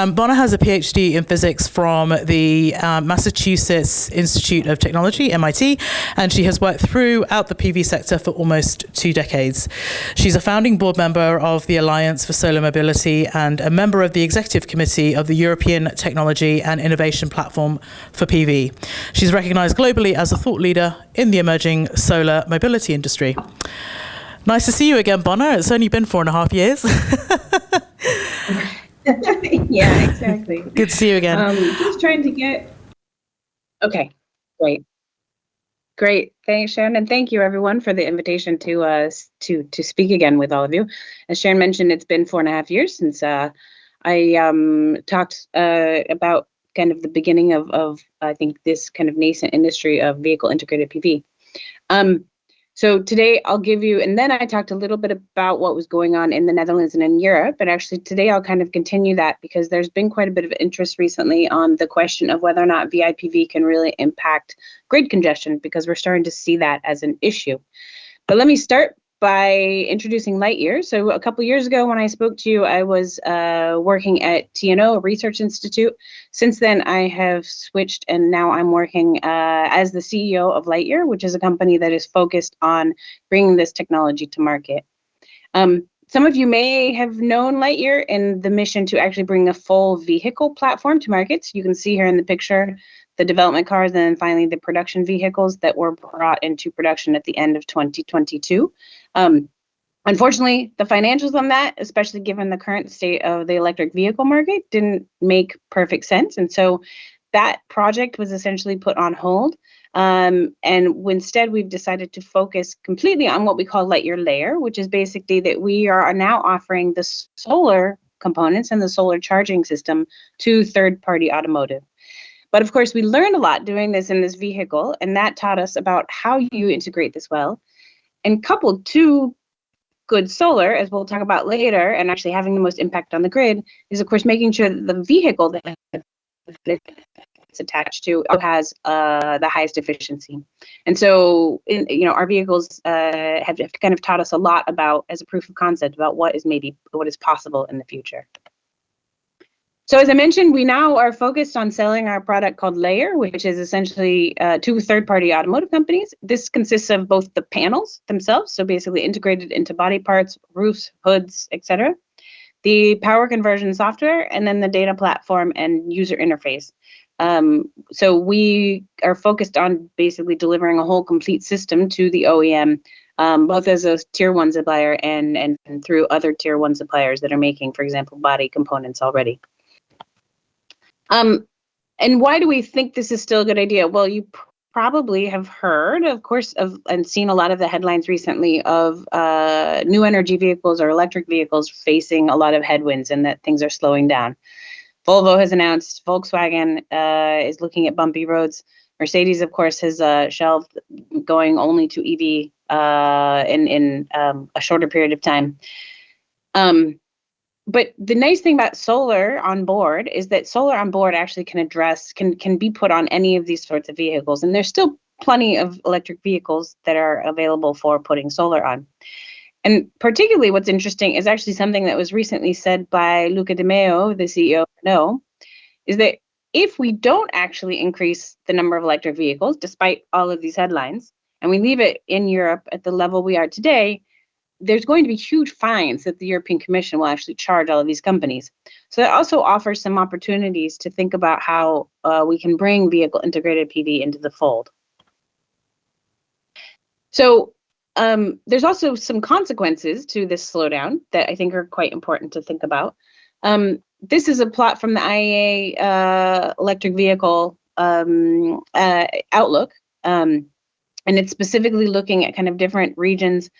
Bonna has a PhD in physics from the Massachusetts Institute of Technology, MIT, and she has worked throughout the PV sector for almost 2 decades. She's a founding board member of the Alliance for Solar Mobility and a member of the executive committee of the European Technology and Innovation Platform for PV. She's recognized globally as a thought leader in the emerging solar mobility industry. Nice to see you again, Bonna. It's only been 4.5 years. Yeah, exactly. Good to see you again. Just trying to get. Okay, great. Thanks, Sharon, and thank you everyone for the invitation to speak again with all of you. As Sharon mentioned, it's been 4.5 years since I talked about kind of the beginning of I think this kind of nascent industry of vehicle integrated PV. So today I'll give you, and then I talked a little bit about what was going on in the Netherlands and in Europe, but actually today I'll kind of continue that because there's been quite a bit of interest recently on the question of whether or not VIPV can really impact grid congestion, because we're starting to see that as an issue. But let me start by introducing Lightyear. So a couple years ago when I spoke to you, I was working at TNO, a research institute. Since then, I have switched and now I'm working as the CEO of Lightyear, which is a company that is focused on bringing this technology to market. Some of you may have known Lightyear in the mission to actually bring a full vehicle platform to market. So you can see here in the picture the development cars and then finally the production vehicles that were brought into production at the end of 2022. Unfortunately, the financials on that, especially given the current state of the electric vehicle market, didn't make perfect sense. And so that project was essentially put on hold. And instead, we've decided to focus completely on what we call Lightyear Layer, which is basically that we are now offering the solar components and the solar charging system to third-party automotive. But of course, we learned a lot doing this in this vehicle, and that taught us about how you integrate this well. And coupled to good solar, as we'll talk about later, and actually having the most impact on the grid, is of course making sure that the vehicle that it's attached to has the highest efficiency. And so, our vehicles have kind of taught us a lot about, as a proof of concept, about what is possible in the future. So as I mentioned, we now are focused on selling our product called Layer, which is essentially to third-party automotive companies. This consists of both the panels themselves, so basically integrated into body parts, roofs, hoods, etc., the power conversion software, and then the data platform and user interface. So we are focused on basically delivering a whole complete system to the OEM, both as a tier 1 supplier and through other tier 1 suppliers that are making, for example, body components already. And why do we think this is still a good idea? Well, you probably have heard, of course, and seen a lot of the headlines recently of new energy vehicles or electric vehicles facing a lot of headwinds and that things are slowing down. Volvo has announced, Volkswagen is looking at bumpy roads. Mercedes, of course, has shelved going only to EV in a shorter period of time. But the nice thing about solar on board is that solar on board actually can be put on any of these sorts of vehicles. And there's still plenty of electric vehicles that are available for putting solar on. And particularly what's interesting is actually something that was recently said by Luca De Meo, the CEO of Renault, is that if we don't actually increase the number of electric vehicles, despite all of these headlines, and we leave it in Europe at the level we are today, there's going to be huge fines that the European Commission will actually charge all of these companies. So that also offers some opportunities to think about how we can bring vehicle integrated PV into the fold. So there's also some consequences to this slowdown that I think are quite important to think about. This is a plot from the IEA electric vehicle outlook, and it's specifically looking at kind of different regions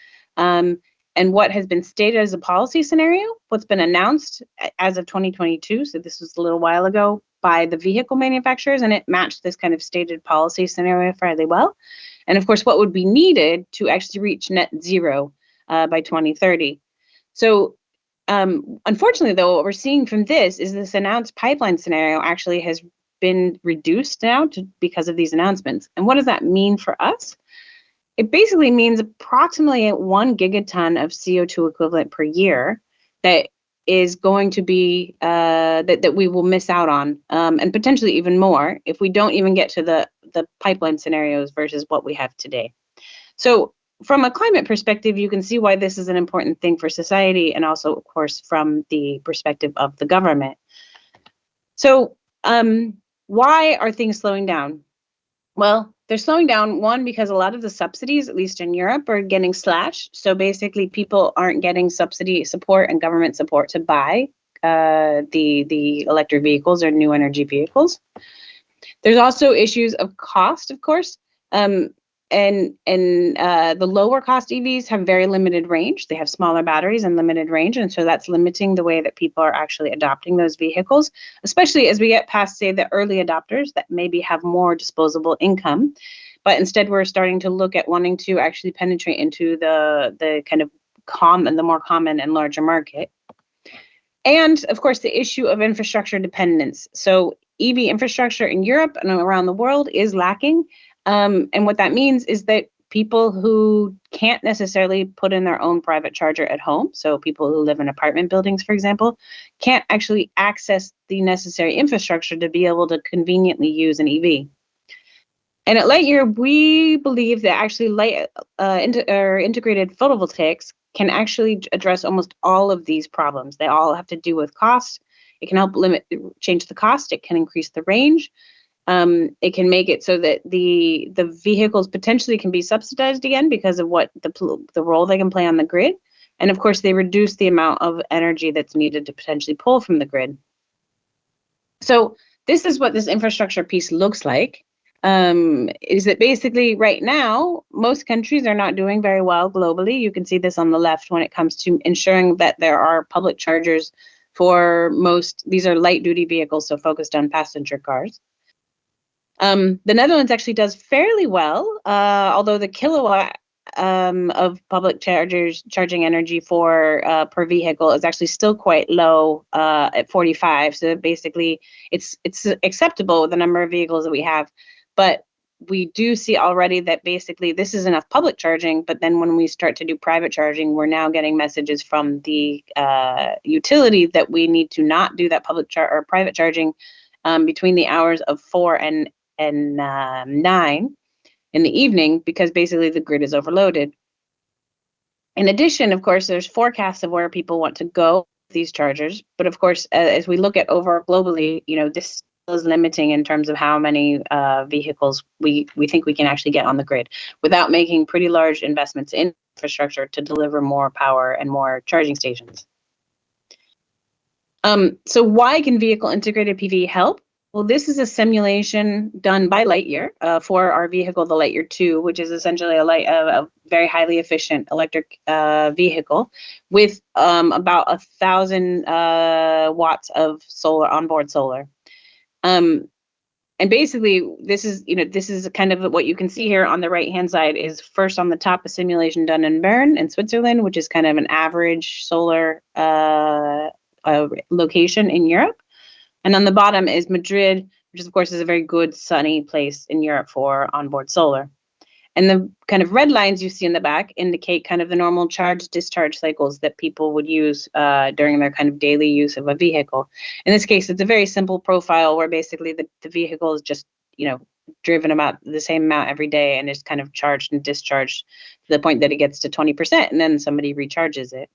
and what has been stated as a policy scenario, what's been announced as of 2022, so this was a little while ago, by the vehicle manufacturers, and it matched this kind of stated policy scenario fairly well. And of course, what would be needed to actually reach net zero by 2030. So unfortunately, though, what we're seeing from this is this announced pipeline scenario actually has been reduced now because of these announcements. And what does that mean for us? It basically means approximately 1 gigaton of CO2 equivalent per year that is going to be that we will miss out on, and potentially even more if we don't even get to the pipeline scenarios versus what we have today. So from a climate perspective, you can see why this is an important thing for society, and also, of course, from the perspective of the government. So why are things slowing down? Well, they're slowing down, one, because a lot of the subsidies, at least in Europe, are getting slashed. So basically, people aren't getting subsidy support and government support to buy the electric vehicles or new energy vehicles. There's also issues of cost, of course. And the lower cost EVs have very limited range. They have smaller batteries and limited range. And so that's limiting the way that people are actually adopting those vehicles, especially as we get past, say, the early adopters that maybe have more disposable income. But instead, we're starting to look at wanting to actually penetrate into the kind of the more common and larger market. And of course, the issue of infrastructure dependence. So EV infrastructure in Europe and around the world is lacking. And what that means is that people who can't necessarily put in their own private charger at home, so people who live in apartment buildings, for example, can't actually access the necessary infrastructure to be able to conveniently use an EV. And at Lightyear, we believe that actually integrated photovoltaics can actually address almost all of these problems. They all have to do with cost. It can help change the cost. It can increase the range. It can make it so that the vehicles potentially can be subsidized again because of what the role they can play on the grid. And of course, they reduce the amount of energy that's needed to potentially pull from the grid. So this is what this infrastructure piece looks like. Is that basically right now, most countries are not doing very well globally. You can see this on the left when it comes to ensuring that there are public chargers for these are light duty vehicles, so focused on passenger cars. The Netherlands actually does fairly well, although the kilowatt of public charging energy for per vehicle is actually still quite low at 45. So basically, it's acceptable with the number of vehicles that we have, but we do see already that basically this is enough public charging. But then when we start to do private charging, we're now getting messages from the utility that we need to not do that or private charging between the hours of 4 and 9 in the evening, because basically the grid is overloaded. In addition, of course, there's forecasts of where people want to go with these chargers. But of course, as we look at over globally, this is limiting in terms of how many vehicles we think we can actually get on the grid without making pretty large investments in infrastructure to deliver more power and more charging stations. So why can vehicle integrated PV help? Well, this is a simulation done by Lightyear for our vehicle, the Lightyear 2, which is essentially a very highly efficient electric vehicle with about 1,000 watts of onboard solar. And basically, this is kind of what you can see here on the right-hand side is first on the top, a simulation done in Bern in Switzerland, which is kind of an average solar location in Europe. And on the bottom is Madrid, which of course is a very good sunny place in Europe for onboard solar. And the kind of red lines you see in the back indicate kind of the normal charge-discharge cycles that people would use during their kind of daily use of a vehicle. In this case, it's a very simple profile where basically the vehicle is just, driven about the same amount every day and is kind of charged and discharged to the point that it gets to 20%, and then somebody recharges it.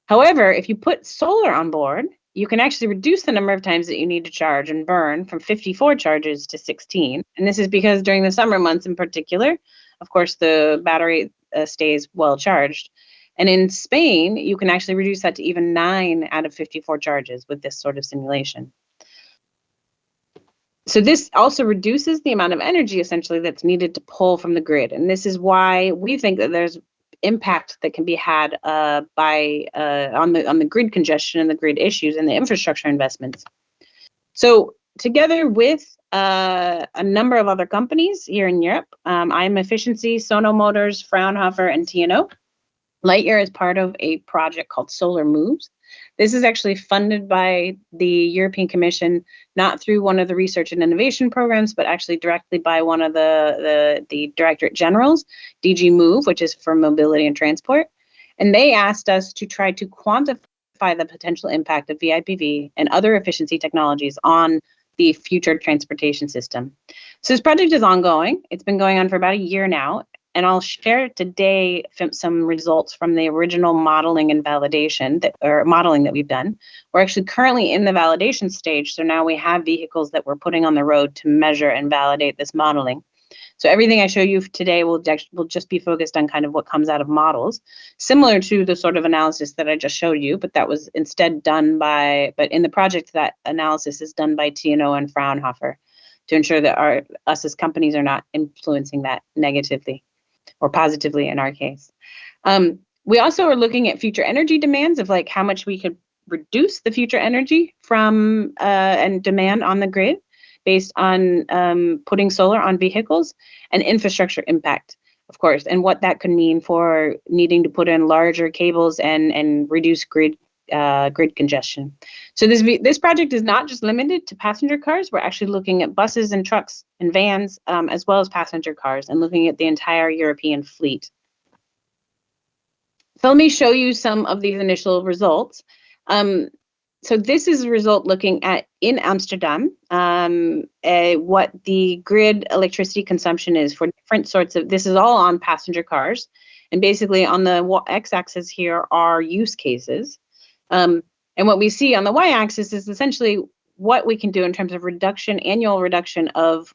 However, if you put solar on board, you can actually reduce the number of times that you need to charge and burn from 54 charges to 16. And this is because during the summer months in particular, of course, the battery stays well charged. And in Spain, you can actually reduce that to even 9 out of 54 charges with this sort of simulation. So this also reduces the amount of energy essentially that's needed to pull from the grid. And this is why we think that there's impact that can be had on the grid congestion and the grid issues and the infrastructure investments. So together with a number of other companies here in Europe, IM Efficiency, Sono Motors, Fraunhofer, and TNO, Lightyear is part of a project called Solar Moves. This is actually funded by the European Commission, not through one of the research and innovation programs, but actually directly by one of the Directorate Generals, DG Move, which is for mobility and transport. And they asked us to try to quantify quantify the potential impact of VIPV and other efficiency technologies on the future transportation system. So this project is ongoing. It's been going on for about a year now, and I'll share today some results from the original modeling and validation modeling that we've done. We're actually currently in the validation stage, so now we have vehicles that we're putting on the road to measure and validate this modeling. So everything I show you today will just be focused on kind of what comes out of models, similar to the sort of analysis that I just showed you, but that was instead done but in the project, that analysis is done by TNO and Fraunhofer to ensure that us as companies are not influencing that negatively or positively in our case. We also are looking at future energy demands of like how much we could reduce the future energy from and demand on the grid based on putting solar on vehicles, and infrastructure impact, of course, and what that could mean for needing to put in larger cables and reduce grid congestion. So this project is not just limited to passenger cars. We're actually looking at buses and trucks and vans, as well as passenger cars, and looking at the entire European fleet. So let me show you some of these initial results. So this is a result looking at, in Amsterdam, what the grid electricity consumption is for different sorts of, this is all on passenger cars. And basically on the x-axis here are use cases. And what we see on the y-axis is essentially what we can do in terms of annual reduction of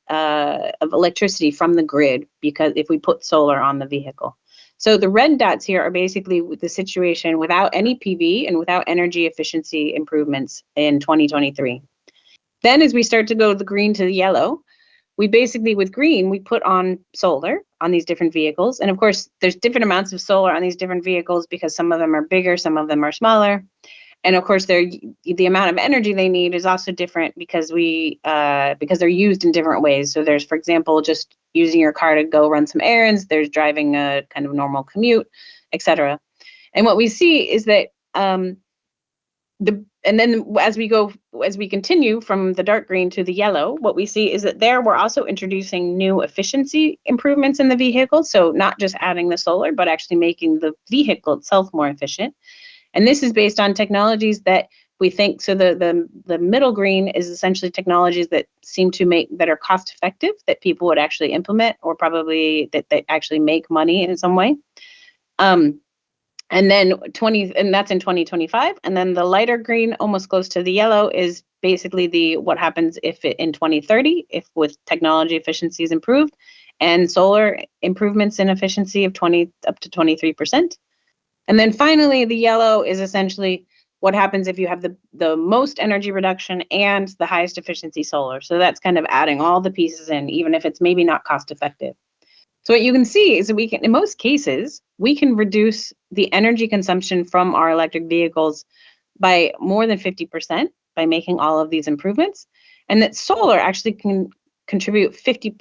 electricity from the grid, because if we put solar on the vehicle. So the red dots here are basically the situation without any PV and without energy efficiency improvements in 2023. Then as we start to go the green to the yellow, we basically, with green, we put on solar on these different vehicles. And of course, there's different amounts of solar on these different vehicles because some of them are bigger, some of them are smaller. And of course, the amount of energy they need is also different because they're used in different ways. So there's, for example, just using your car to go run some errands. There's driving a kind of normal commute, etc. And what we see is that and then as we continue from the dark green to the yellow, what we see is that we're also introducing new efficiency improvements in the vehicle. So not just adding the solar, but actually making the vehicle itself more efficient. And this is based on technologies that we think, so the middle green is essentially technologies that seem to that are cost effective, that people would actually implement, or probably that they actually make money in some way. And then that's in 2025. And then the lighter green, almost close to the yellow, is basically what happens in 2030, if with technology efficiency is improved and solar improvements in efficiency of up to 23%. And then finally, the yellow is essentially what happens if you have the most energy reduction and the highest efficiency solar. So that's kind of adding all the pieces in, even if it's maybe not cost effective. So what you can see is that in most cases, we can reduce the energy consumption from our electric vehicles by more than 50% by making all of these improvements. And that solar actually can contribute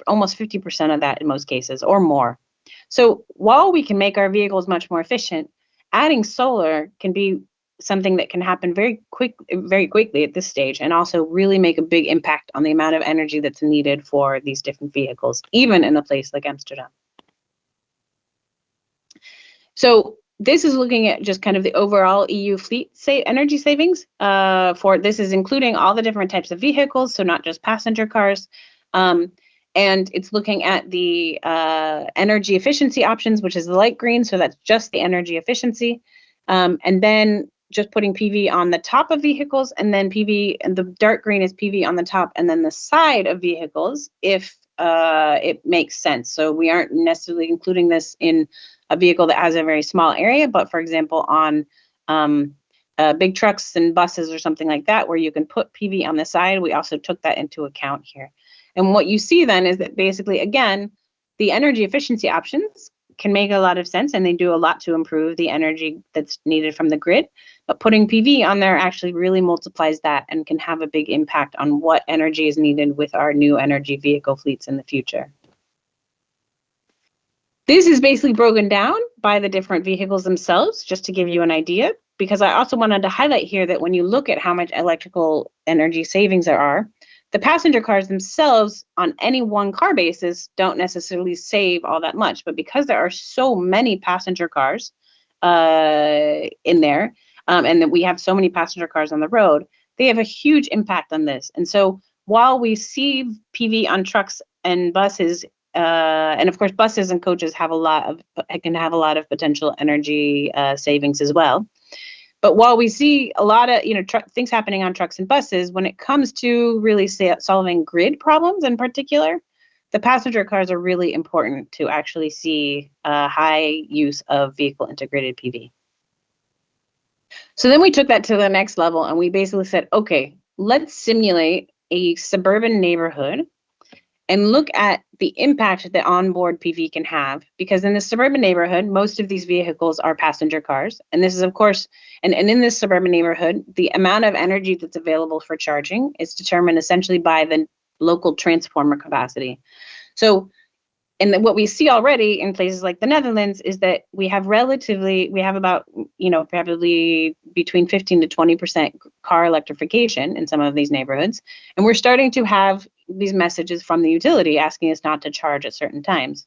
almost 50% of that in most cases, or more. So while we can make our vehicles much more efficient, adding solar can be something that can happen very quickly at this stage, and also really make a big impact on the amount of energy that's needed for these different vehicles, even in a place like Amsterdam. So this is looking at just kind of the overall EU fleet energy savings. This is including all the different types of vehicles, so not just passenger cars. And it's looking at the energy efficiency options, which is the light green. So that's just the energy efficiency. And then just putting PV on the top of vehicles, and then PV, and the dark green is PV on the top and then the side of vehicles if it makes sense. So we aren't necessarily including this in a vehicle that has a very small area, but for example, on big trucks and buses or something like that, where you can put PV on the side, we also took that into account here. And what you see then is that basically, again, the energy efficiency options can make a lot of sense, and they do a lot to improve the energy that's needed from the grid. But putting PV on there actually really multiplies that and can have a big impact on what energy is needed with our new energy vehicle fleets in the future. This is basically broken down by the different vehicles themselves, just to give you an idea, because I also wanted to highlight here that when you look at how much electrical energy savings there are, the passenger cars themselves on any one car basis don't necessarily save all that much, but because there are so many passenger cars in there, and that we have so many passenger cars on the road, they have a huge impact on this. And so while we see PV on trucks and buses, and of course buses and coaches can have a lot of potential energy savings as well. But while we see a lot of things happening on trucks and buses, when it comes to really solving grid problems in particular, the passenger cars are really important to actually see high use of vehicle integrated PV. So then we took that to the next level and we basically said, okay, let's simulate a suburban neighborhood and look at the impact that onboard PV can have. Because in the suburban neighborhood, most of these vehicles are passenger cars. And this is, of course, and in this suburban neighborhood, the amount of energy that's available for charging is determined essentially by the local transformer capacity. So, and what we see already in places like the Netherlands is that we have about, probably between 15 to 20% car electrification in some of these neighborhoods. And we're starting to have these messages from the utility asking us not to charge at certain times.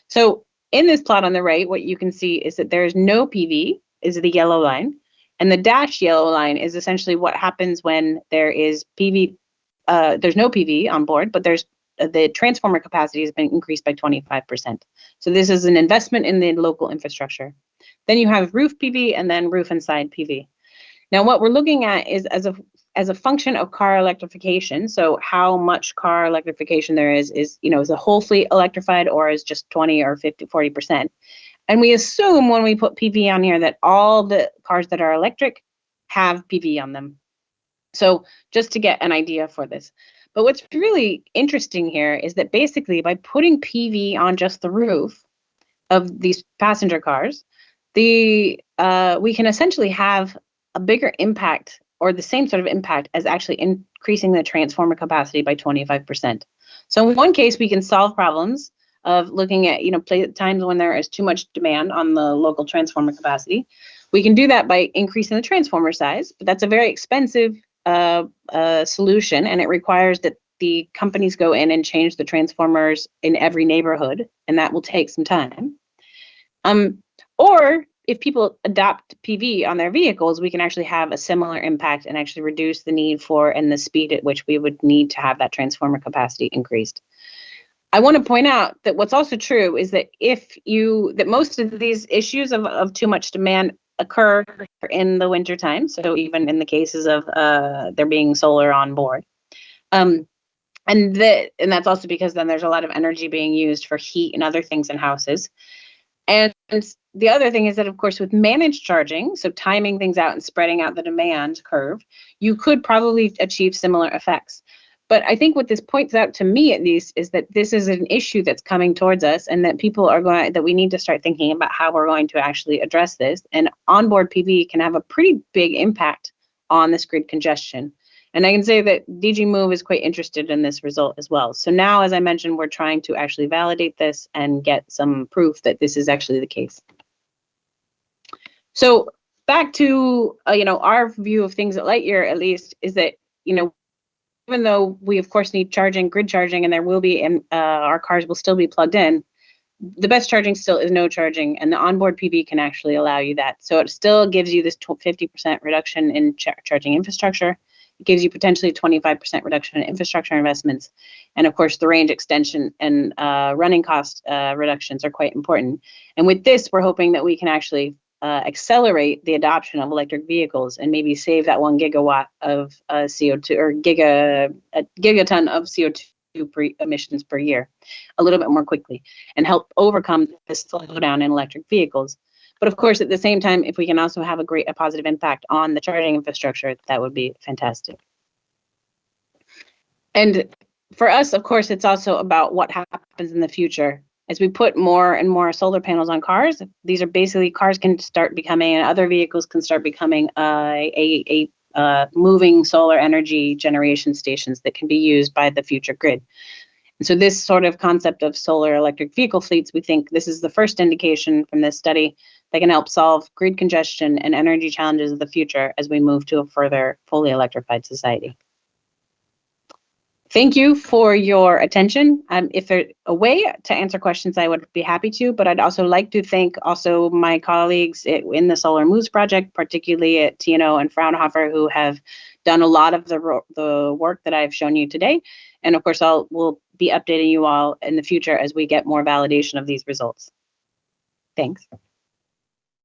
So in this plot on the right, what you can see is that there is no PV, is the yellow line. And the dashed yellow line is essentially what happens when there is PV, there's no PV on board, but the transformer capacity has been increased by 25%. So this is an investment in the local infrastructure. Then you have roof PV and then roof and side PV. Now what we're looking at is as a function of car electrification. So how much car electrification there is the whole fleet electrified or is just 20 or 50, 40%. And we assume when we put PV on here that all the cars that are electric have PV on them. So just to get an idea for this. But what's really interesting here is that basically by putting PV on just the roof of these passenger cars, we can essentially have a bigger impact or the same sort of impact as actually increasing the transformer capacity by 25%. So in one case, we can solve problems of looking at times when there is too much demand on the local transformer capacity. We can do that by increasing the transformer size, but that's a very expensive solution, and it requires that the companies go in and change the transformers in every neighborhood, and that will take some time. Or if people adopt PV on their vehicles, we can actually have a similar impact and actually reduce the need for and the speed at which we would need to have that transformer capacity increased. I want to point out that what's also true is that that most of these issues of too much demand occur in the winter time. So even in the cases of there being solar on board. And that's also because then there's a lot of energy being used for heat and other things in houses. And the other thing is that, of course, with managed charging, so timing things out and spreading out the demand curve, you could probably achieve similar effects. But I think what this points out to me, at least, is that this is an issue that's coming towards us, and that that we need to start thinking about how we're going to actually address this. And onboard PV can have a pretty big impact on this grid congestion. And I can say that DG Move is quite interested in this result as well. So now, as I mentioned, we're trying to actually validate this and get some proof that this is actually the case. So back to our view of things at Lightyear, at least, is that even though we of course need grid charging, and there will be, our cars will still be plugged in, the best charging still is no charging, and the onboard PV can actually allow you that. So it still gives you this 50% reduction in charging infrastructure. It gives you potentially 25% reduction in infrastructure investments. And of course, the range extension and running cost reductions are quite important. And with this, we're hoping that we can actually accelerate the adoption of electric vehicles and maybe save that 1 gigawatt of CO2 or gigaton of CO2 emissions per year a little bit more quickly and help overcome this slowdown in electric vehicles. But of course, at the same time, if we can also have a positive impact on the charging infrastructure, that would be fantastic. And for us, of course, it's also about what happens in the future. As we put more and more solar panels on cars, these are basically cars can start becoming, and other vehicles can start becoming moving solar energy generation stations that can be used by the future grid. And so this sort of concept of solar electric vehicle fleets, we think this is the first indication from this study that can help solve grid congestion and energy challenges of the future as we move to a further fully electrified society. Thank you for your attention. If there's a way to answer questions, I would be happy to, but I'd also like to thank also my colleagues in the Solar Moves project, particularly at TNO and Fraunhofer, who have done a lot of the work that I've shown you today. And of course, we'll be updating you all in the future as we get more validation of these results. Thanks.